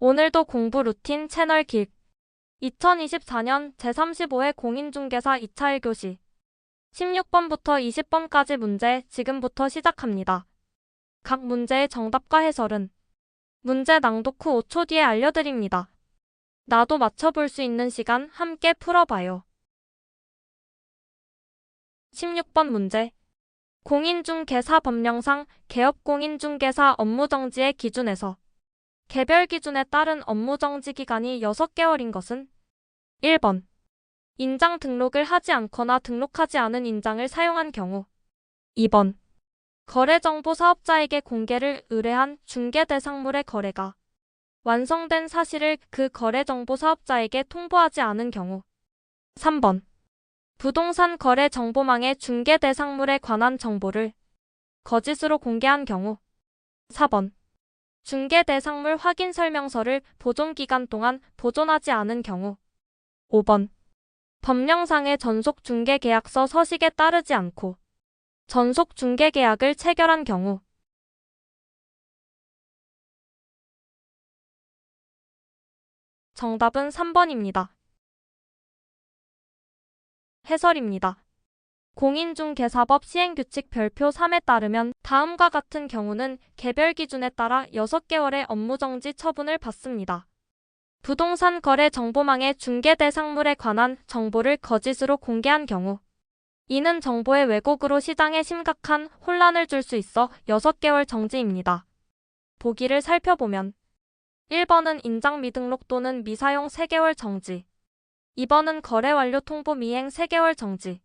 오늘도 공부 루틴 채널 길. 2024년 제35회 공인중개사 2차 1교시 16번부터 20번까지 문제 지금부터 시작합니다. 각 문제의 정답과 해설은 문제 낭독 후 5초 뒤에 알려드립니다. 나도 맞춰볼 수 있는 시간 함께 풀어봐요. 16번 문제. 공인중개사 법령상 개업공인중개사 업무정지의 기준에서 개별 기준에 따른 업무정지 기간이 6개월인 것은 1번. 인장 등록을 하지 않거나 등록하지 않은 인장을 사용한 경우 2번. 거래정보 사업자에게 공개를 의뢰한 중개대상물의 거래가 완성된 사실을 그 거래정보 사업자에게 통보하지 않은 경우 3번. 부동산 거래 정보망의 중개대상물에 관한 정보를 거짓으로 공개한 경우 4번. 중개대상물 확인 설명서를 보존기간 동안 보존하지 않은 경우 5번. 법령상의 전속중개계약서 서식에 따르지 않고 전속중개계약을 체결한 경우 정답은 3번입니다. 해설입니다. 공인중개사법 시행규칙 별표 3에 따르면 다음과 같은 경우는 개별 기준에 따라 6개월의 업무정지 처분을 받습니다. 부동산 거래 정보망의 중개대상물에 관한 정보를 거짓으로 공개한 경우 이는 정보의 왜곡으로 시장에 심각한 혼란을 줄 수 있어 6개월 정지입니다. 보기를 살펴보면 1번은 인장 미등록 또는 미사용 3개월 정지, 2번은 거래 완료 통보 미행 3개월 정지,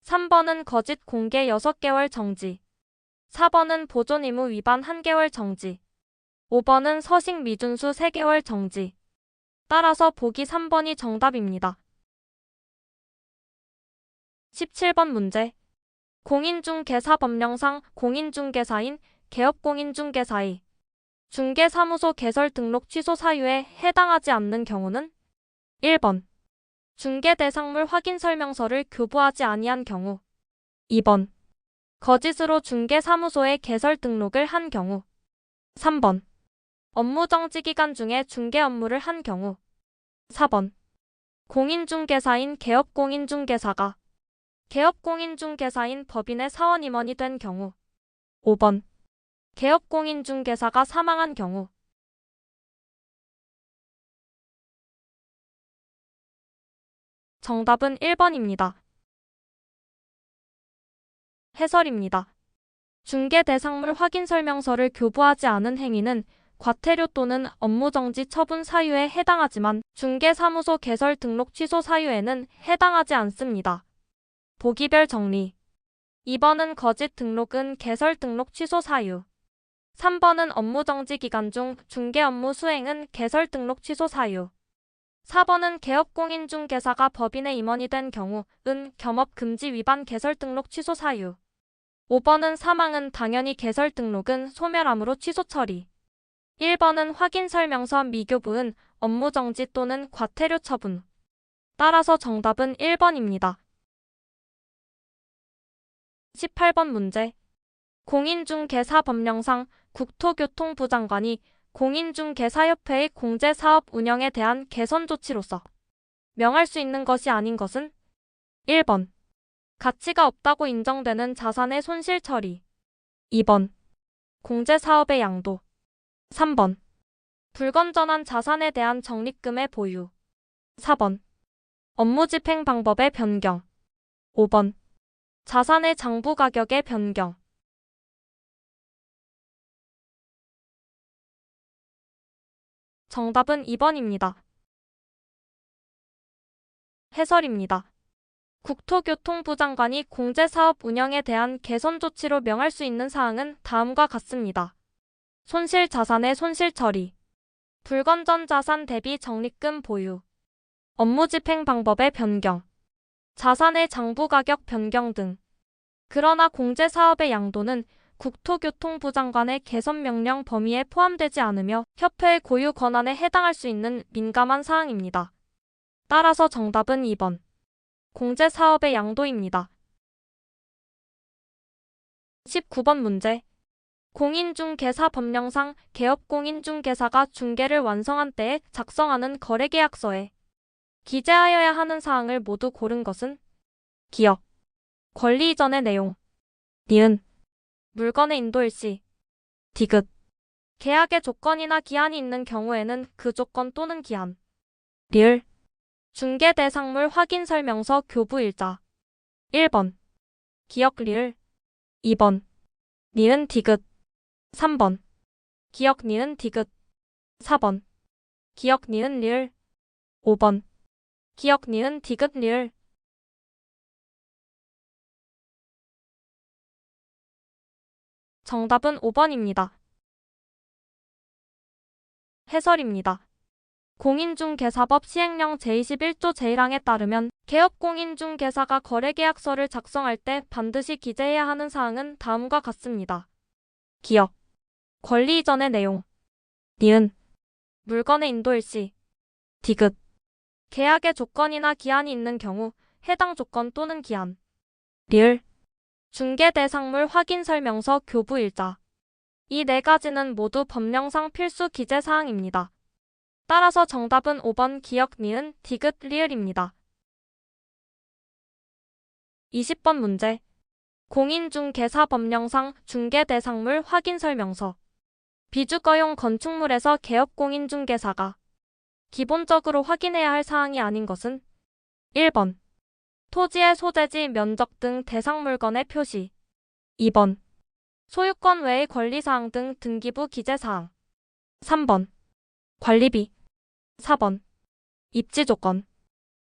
3번은 거짓 공개 6개월 정지, 4번은 보존 의무 위반 1개월 정지, 5번은 서식 미준수 3개월 정지. 따라서 보기 3번이 정답입니다. 17번 문제. 공인중개사법령상 공인중개사인 개업공인중개사의 중개사무소 개설 등록 취소 사유에 해당하지 않는 경우는 1번. 중개대상물 확인 설명서를 교부하지 아니한 경우 2번. 거짓으로 중개사무소에 개설 등록을 한 경우 3번. 업무정지 기간 중에 중개 업무를 한 경우 4번. 공인중개사인 개업공인중개사가 개업공인중개사인 법인의 사원 임원이 된 경우 5번. 개업공인중개사가 사망한 경우 정답은 1번입니다. 해설입니다. 중개대상물 확인 설명서를 교부하지 않은 행위는 과태료 또는 업무정지 처분 사유에 해당하지만 중개사무소 개설 등록 취소 사유에는 해당하지 않습니다. 보기별 정리. 2번은 거짓 등록은 개설 등록 취소 사유. 3번은 업무정지 기간 중 중개 업무 수행은 개설 등록 취소 사유. 4번은 개업공인중개사가 법인의 임원이 된 경우은 겸업금지 위반 개설 등록 취소 사유. 5번은 사망은 당연히 개설 등록은 소멸함으로 취소 처리. 1번은 확인설명서 미교부은 업무정지 또는 과태료 처분. 따라서 정답은 1번입니다. 18번 문제. 공인중개사법령상 국토교통부 장관이 공인중개사협회의 공제사업 운영에 대한 개선 조치로서 명할 수 있는 것이 아닌 것은 1번. 가치가 없다고 인정되는 자산의 손실 처리. 2번. 공제사업의 양도. 3번. 불건전한 자산에 대한 적립금의 보유. 4번. 업무 집행 방법의 변경. 5번. 자산의 장부 가격의 변경. 정답은 2번입니다. 해설입니다. 국토교통부 장관이 공제사업 운영에 대한 개선 조치로 명할 수 있는 사항은 다음과 같습니다. 손실 자산의 손실 처리, 불건전 자산 대비 적립금 보유, 업무 집행 방법의 변경, 자산의 장부 가격 변경 등. 그러나 공제사업의 양도는 국토교통부 장관의 개선 명령 범위에 포함되지 않으며 협회의 고유 권한에 해당할 수 있는 민감한 사항입니다. 따라서 정답은 2번. 공제사업의 양도입니다. 19번 문제. 공인중개사법령상 개업공인중개사가 중개를 완성한 때에 작성하는 거래계약서에 기재하여야 하는 사항을 모두 고른 것은 기억, 권리 이전의 내용, 니은, 물건의 인도일시, 디귿, 계약의 조건이나 기한이 있는 경우에는 그 조건 또는 기한, 리을, 중개 대상물 확인 설명서 교부일자, 1번, 기억 리을, 2번, 니은 디귿, 3번, 기억 니은 디귿, 4번, 기억 니은 리을, 5번, 기억 니은 디귿 리을. 정답은 5번입니다. 해설입니다. 공인중개사법 시행령 제21조 제1항에 따르면 개업공인중개사가 거래계약서를 작성할 때 반드시 기재해야 하는 사항은 다음과 같습니다. 기억, 권리 이전의 내용, 니은, 물건의 인도일시, 디귿, 계약의 조건이나 기한이 있는 경우 해당 조건 또는 기한, 리을, 중개 대상물 확인 설명서 교부일자. 이 네 가지는 모두 법령상 필수 기재 사항입니다. 따라서 정답은 5번 기억 니은 디귿 리을입니다. 20번 문제. 공인중개사법령상 중개대상물 확인설명서. 비주거용 건축물에서 개업공인중개사가 기본적으로 확인해야 할 사항이 아닌 것은 1번. 토지의 소재지, 면적 등 대상물건의 표시. 2번. 소유권 외의 권리사항 등 등기부 기재사항. 3번. 관리비. 4번. 입지조건.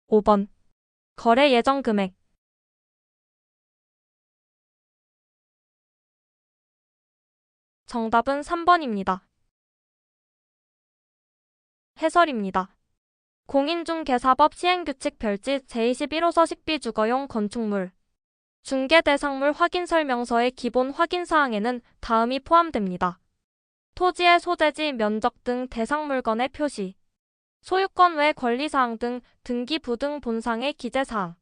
5번. 거래 예정 금액. 정답은 3번입니다. 해설입니다. 공인중개사법 시행규칙 별지 제21호서 식비주거용 건축물 중개대상물 확인설명서의 기본 확인사항에는 다음이 포함됩니다. 토지의 소재지, 면적 등 대상물건의 표시, 소유권 외 권리사항 등 등기부 등 본상의 기재사항,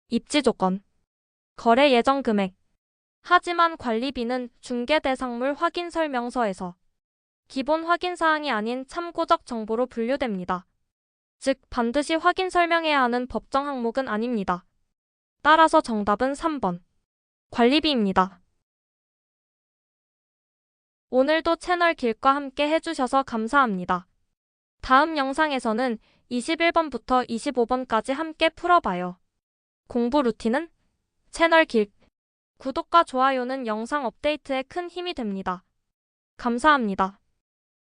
입지조건, 거래 예정 금액. 하지만 관리비는 중개대상물 확인설명서에서 기본 확인사항이 아닌 참고적 정보로 분류됩니다. 즉, 반드시 확인 설명해야 하는 법정 항목은 아닙니다. 따라서 정답은 3번. 관리비입니다. 오늘도 채널 길과 함께 해주셔서 감사합니다. 다음 영상에서는 21번부터 25번까지 함께 풀어봐요. 공부 루틴은 채널 길. 구독과 좋아요는 영상 업데이트에 큰 힘이 됩니다. 감사합니다.